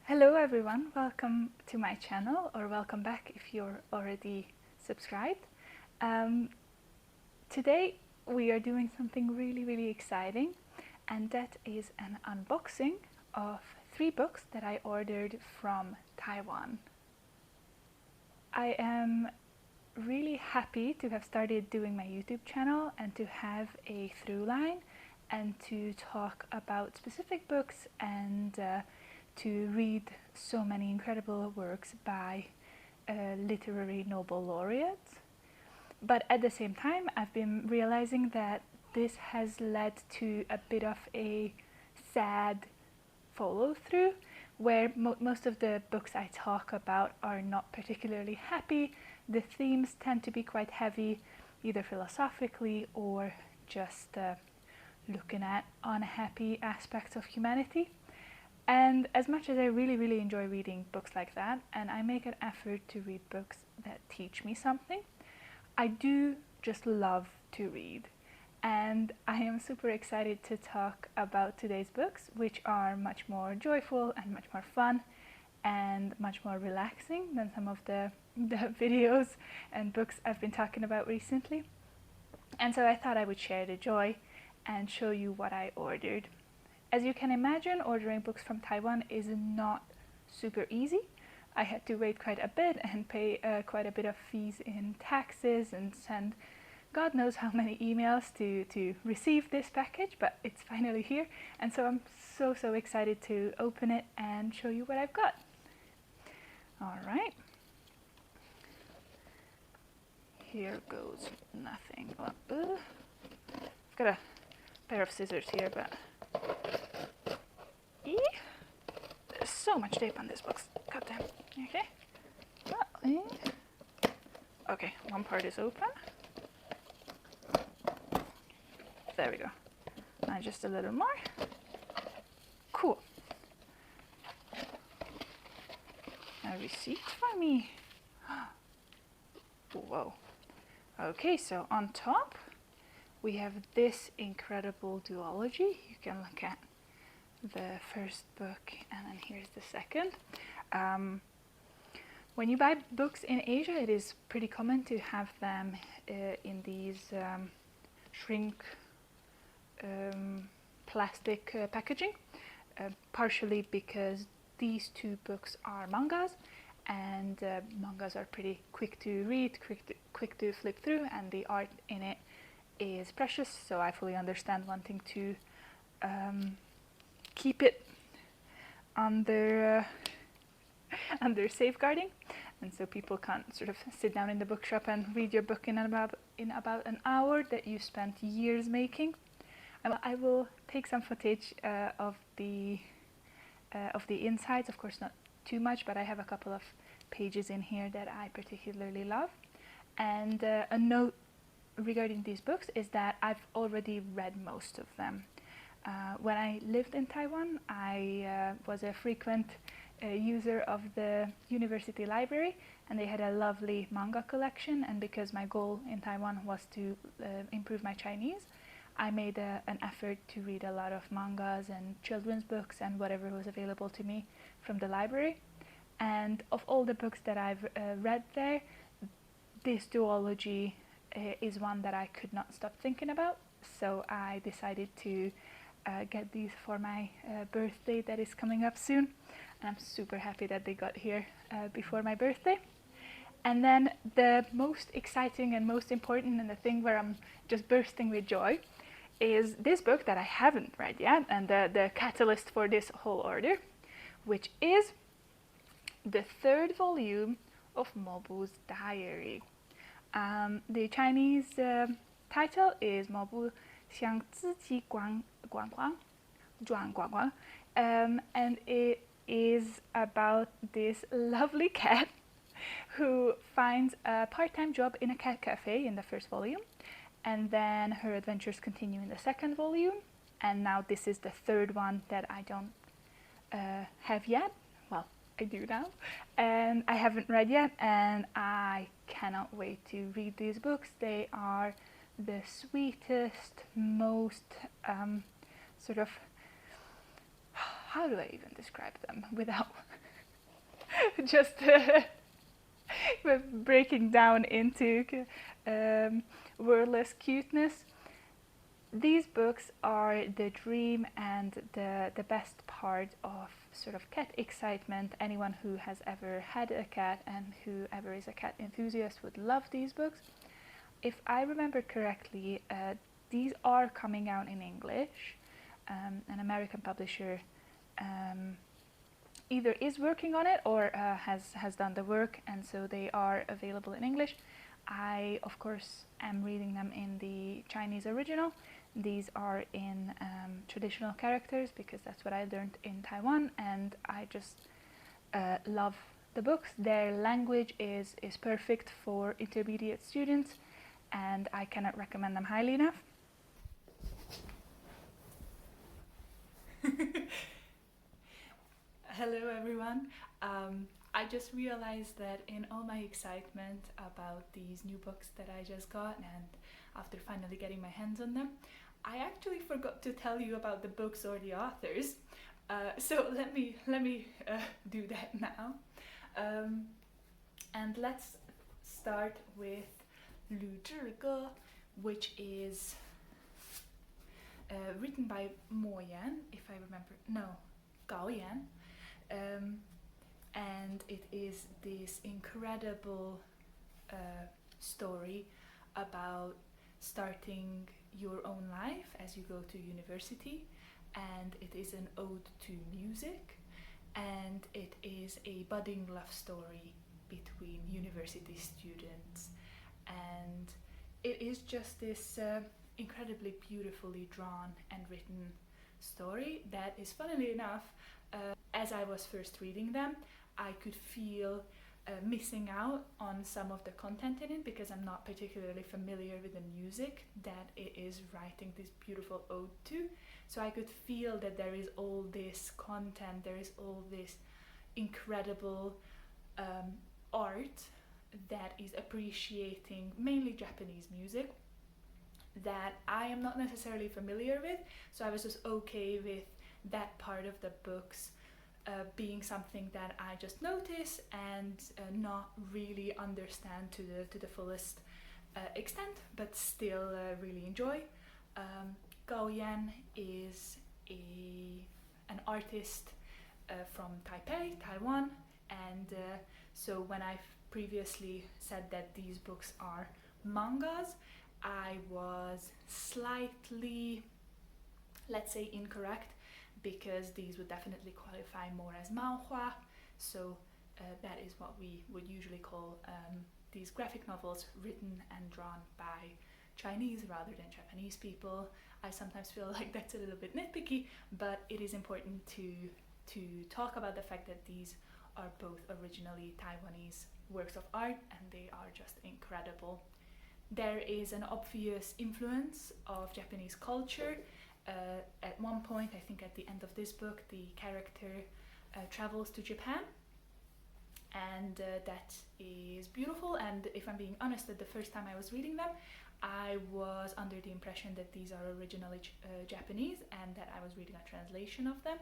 Hello everyone, welcome to my channel, or welcome back if you're already subscribed. Um, Today we are doing something really exciting, and that is an unboxing of 3 books that I ordered from Taiwan. I am really happy to have started doing my YouTube channel and to have a through line and to talk about specific books and to read so many incredible works by literary Nobel laureates. But at the same time, I've been realizing that this has led to a bit of a sad follow through, where most of the books I talk about are not particularly happy. The themes tend to be quite heavy, either philosophically or just looking at unhappy aspects of humanity. And as much as I really enjoy reading books like that, and I make an effort to read books that teach me something, I do just love to read. And I am super excited to talk about today's books, which are much more joyful and much more fun and much more relaxing than some of the videos and books I've been talking about recently. And so I thought I would share the joy and show you what I ordered. As you can imagine, ordering books from Taiwan is not super easy. I had to wait quite a bit and pay quite a bit of fees in taxes and send God knows how many emails to receive this package, but it's finally here, and so I'm so excited to open it and show you what I've got. Alright, here goes nothing. I've got a pair of scissors here, but there's so much tape on this box. God damn. Okay. Okay, one part is open. There we go. Now just a little more. Cool. A receipt for me. Whoa. Okay, so on top we have this incredible duology. You can look at the first book and then here's the second. When you buy books in Asia, it is pretty common to have them in these shrink plastic packaging, partially because these 2 books are mangas, and mangas are pretty quick to read, quick to flip through, and the art in it is precious, so I fully understand wanting to keep it under safeguarding, and so people can't sort of sit down in the bookshop and read your book in about an hour that you spent years making. I will take some footage of the insides, of course not too much, but I have a couple of pages in here that I particularly love. And a note regarding these books is that I've already read most of them. When I lived in Taiwan, I was a frequent user of the university library, and they had a lovely manga collection, and because my goal in Taiwan was to improve my Chinese, I made an effort to read a lot of mangas and children's books and whatever was available to me from the library. And of all the books that I've read there, this duology is one that I could not stop thinking about, so I decided to get these for my birthday that is coming up soon, and I'm super happy that they got here before my birthday. And then the most exciting and most important, and the thing where I'm just bursting with joy, is this book that I haven't read yet, and the catalyst for this whole order, which is the 3rd volume of Mobu's diary. The Chinese title is Mobu Xiang Ziji Guang Guang, and it is about this lovely cat who finds a part-time job in a cat cafe in the 1st volume, and then her adventures continue in the 2nd volume, and now this is the 3rd one that I don't have yet. Well, I do now, and I haven't read yet, and I cannot wait to read these books. They are the sweetest, most sort of, how do I even describe them without just breaking down into wordless cuteness. These books are the dream and the best part of sort of cat excitement. Anyone who has ever had a cat and whoever is a cat enthusiast would love these books. If I remember correctly, these are coming out in English. An American publisher either is working on it or has done the work, and so they are available in English. I, of course, am reading them in the Chinese original. These are in traditional characters because that's what I learned in Taiwan, and I just love the books. Their language is perfect for intermediate students, and I cannot recommend them highly enough. Hello everyone. I just realized that in all my excitement about these new books that I just got, and after finally getting my hands on them, I actually forgot to tell you about the books or the authors. So let me do that now. And let's start with Lü Zhige, which is written by Mo Yan, if I remember. No, Gao Yan. And it is this incredible story about starting your own life as you go to university, and it is an ode to music, and it is a budding love story between university students, and it is just this incredibly beautifully drawn and written story that is, funnily enough, as I was first reading them, I could feel missing out on some of the content in it because I'm not particularly familiar with the music that it is writing this beautiful ode to. So I could feel that there is all this content, there is all this incredible art that is appreciating mainly Japanese music that I am not necessarily familiar with. So I was just okay with that part of the books being something that I just notice and not really understand to the fullest extent, but still really enjoy. Gao Yan is an artist from Taipei, Taiwan, and so when I've previously said that these books are mangas, I was slightly, let's say, incorrect, because these would definitely qualify more as manhua. So that is what we would usually call these graphic novels written and drawn by Chinese rather than Japanese people. I sometimes feel like that's a little bit nitpicky, but it is important to talk about the fact that these are both originally Taiwanese works of art, and they are just incredible. There is an obvious influence of Japanese culture. At one point, I think at the end of this book, the character travels to Japan, and that is beautiful. And if I'm being honest, that the first time I was reading them, I was under the impression that these are originally Japanese and that I was reading a translation of them.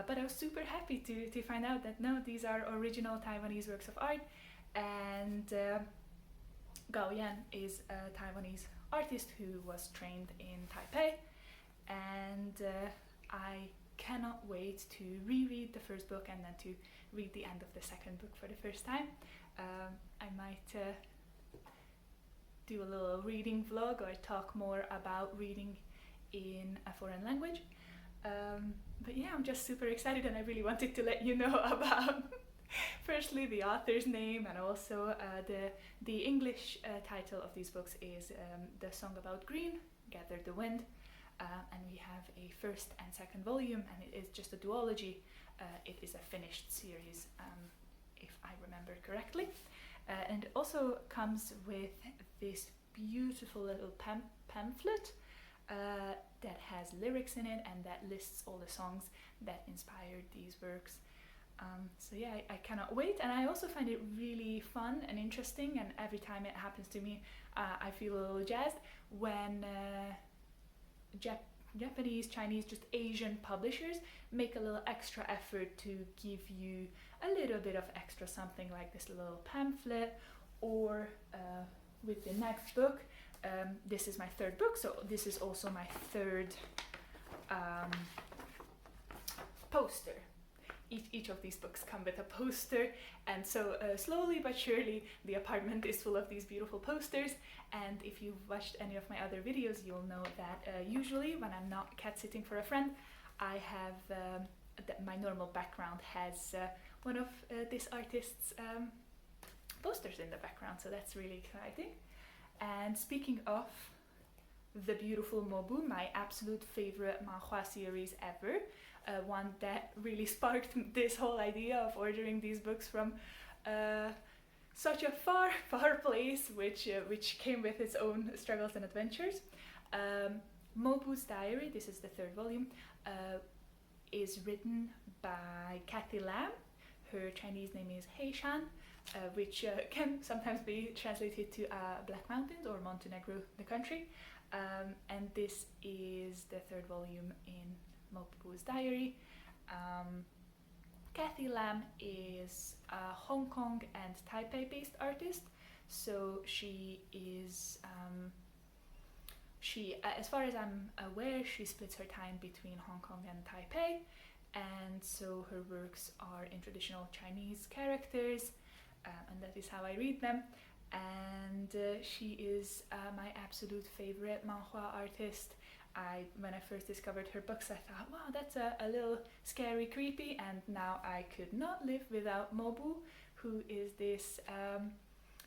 But I was super happy to find out that no, these are original Taiwanese works of art, and Gao Yan is a Taiwanese artist who was trained in Taipei, and I cannot wait to reread the first book and then to read the end of the second book for the first time. I might do a little reading vlog or talk more about reading in a foreign language. But yeah, I'm just super excited, and I really wanted to let you know about firstly the author's name, and also the English title of these books is The Song About Green, Gather the Wind, and we have a first and second volume, and it is just a duology. It is a finished series, if I remember correctly, and it also comes with this beautiful little pamphlet that has lyrics in it and that lists all the songs that inspired these works. So yeah, I cannot wait, and I also find it really fun and interesting, and every time it happens to me, I feel a little jazzed when Japanese, Chinese, just Asian publishers make a little extra effort to give you a little bit of extra something like this little pamphlet, or with the next book. This is my third book, so this is also my third poster. Each of these books come with a poster, and so slowly but surely the apartment is full of these beautiful posters. And if you've watched any of my other videos, you'll know that usually when I'm not cat sitting for a friend, I have my normal background has one of this artist's posters in the background, so that's really exciting. And speaking of the beautiful Mobu, my absolute favorite manhua series ever, one that really sparked this whole idea of ordering these books from such a far, far place, which came with its own struggles and adventures. Mobu's Diary, this is the third volume, is written by Kathy Lam. Her Chinese name is Heishan, which can sometimes be translated to Black Mountains or Montenegro, the country. And this is the third volume in Mobu's Diary. Kathy Lam is a Hong Kong and Taipei based artist, so she is, as far as I'm aware, she splits her time between Hong Kong and Taipei, and so her works are in traditional Chinese characters, and that is how I read them. And she is my absolute favorite manhua artist. When I first discovered her books, I thought, wow, that's a little scary, creepy, and now I could not live without Mobu, who is this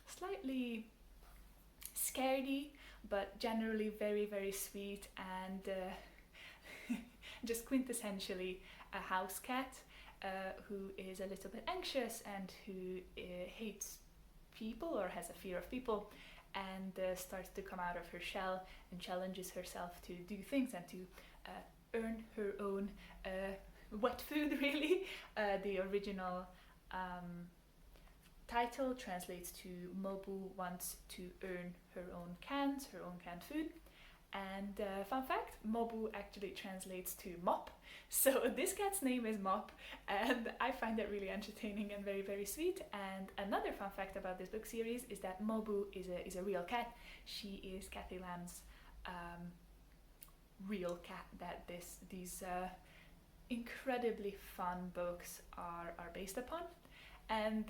slightly scaredy, but generally very, very sweet, and just quintessentially a house cat, who is a little bit anxious and who hates people or has a fear of people, and starts to come out of her shell and challenges herself to do things and to earn her own wet food, really. The original title translates to Mobu wants to earn her own canned food. And fun fact, Mobu actually translates to mop. So this cat's name is Mop, and I find that really entertaining and very, very sweet. And another fun fact about this book series is that Mobu is a real cat. She is Kathy Lam's real cat that these incredibly fun books are based upon. And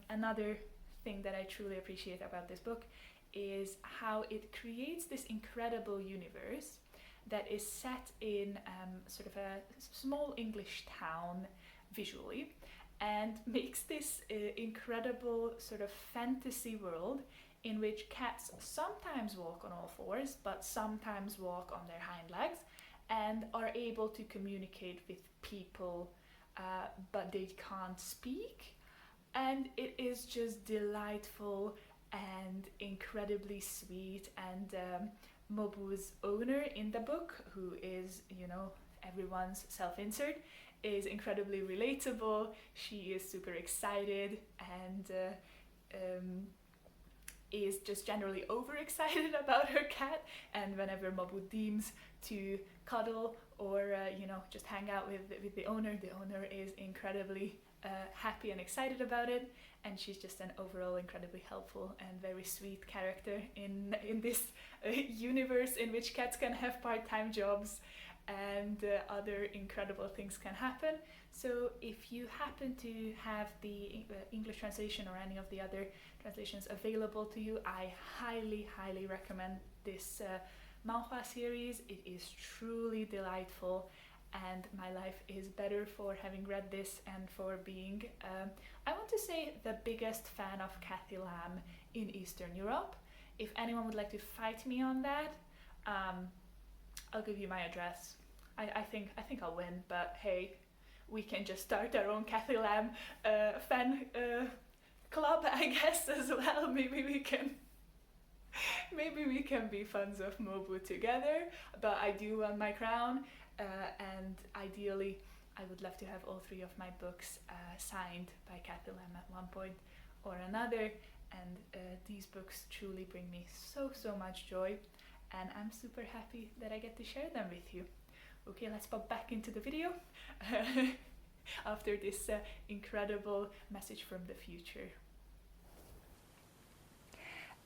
another thing that I truly appreciate about this book is how it creates this incredible universe that is set in sort of a small English town visually, and makes this incredible sort of fantasy world in which cats sometimes walk on all fours, but sometimes walk on their hind legs, and are able to communicate with people, but they can't speak. And it is just delightful and incredibly sweet. And Mobu's owner in the book, who is, everyone's self-insert, is incredibly relatable. She is super excited and is just generally overexcited about her cat, and whenever Mobu deems to cuddle or just hang out with the owner is incredibly happy and excited about it. And she's just an overall incredibly helpful and very sweet character in this universe in which cats can have part-time jobs and other incredible things can happen. So if you happen to have the English translation or any of the other translations available to you, I highly, highly recommend this manhua series. It is truly delightful, and my life is better for having read this and for being, I want to say, the biggest fan of Kathy Lam in Eastern Europe. If anyone would like to fight me on that, I'll give you my address. I think I'll win, but hey, we can just start our own Kathy Lam fan club, I guess, as well. Maybe we can be fans of Mobu together. But I do want my crown, and ideally I would love to have all three of my books signed by Kathy Lam at one point or another. And these books truly bring me so much joy, and I'm super happy that I get to share them with you. Okay, let's pop back into the video after this incredible message from the future.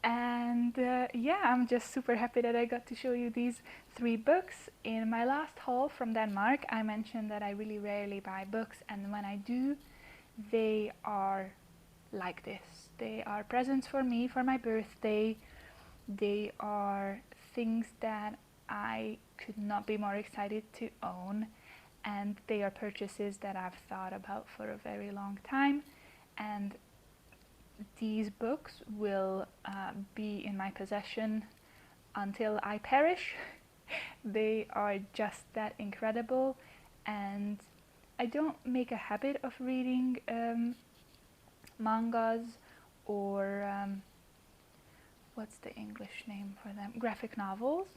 And yeah, I'm just super happy that I got to show you these 3 books. In my last haul from Denmark, I mentioned that I really rarely buy books, and when I do, they are like this. They are presents for me for my birthday. They are things that I could not be more excited to own, and they are purchases that I've thought about for a very long time, and these books will be in my possession until I perish. They are just that incredible, and I don't make a habit of reading mangas or what's the English name for them? Graphic novels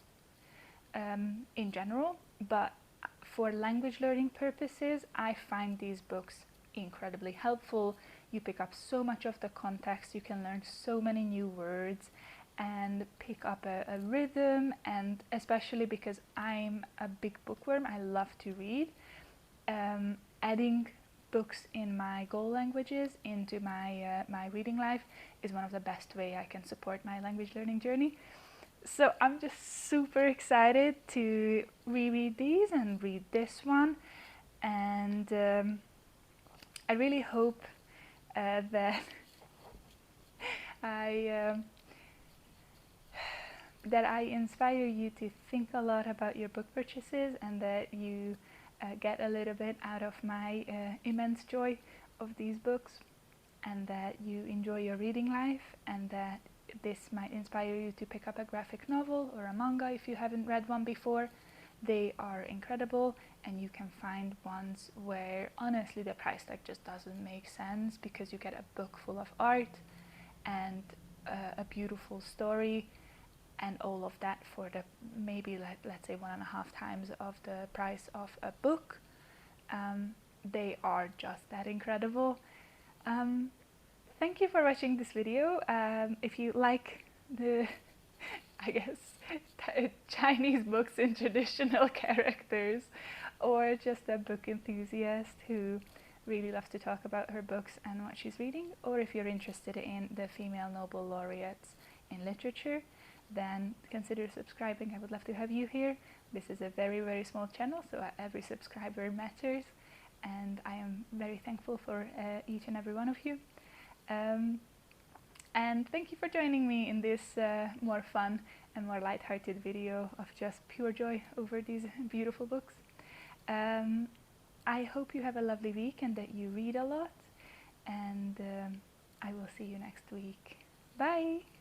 in general, but for language learning purposes, I find these books incredibly helpful. You pick up so much of the context, you can learn so many new words and pick up a rhythm, and especially because I'm a big bookworm, I love to read. Adding books in my goal languages into my reading life is one of the best way I can support my language learning journey. So I'm just super excited to reread these and read this one, and I really hope that I that I inspire you to think a lot about your book purchases, and that you get a little bit out of my immense joy of these books, and that you enjoy your reading life, and that this might inspire you to pick up a graphic novel or a manga if you haven't read one before. They are incredible, and you can find ones where honestly the price tag just doesn't make sense, because you get a book full of art and a beautiful story, and all of that for the maybe let's say 1.5 times of the price of a book. They are just that incredible. Thank you for watching this video. If you like the I guess Chinese books in traditional characters, or just a book enthusiast who really loves to talk about her books and what she's reading, or if you're interested in the female Nobel laureates in literature, then consider subscribing. I would love to have you here. This is a very, very small channel, so every subscriber matters, and I am very thankful for each and every one of you. And thank you for joining me in this more fun and more light-hearted video of just pure joy over these beautiful books. I hope you have a lovely week and that you read a lot, and I will see you next week. Bye!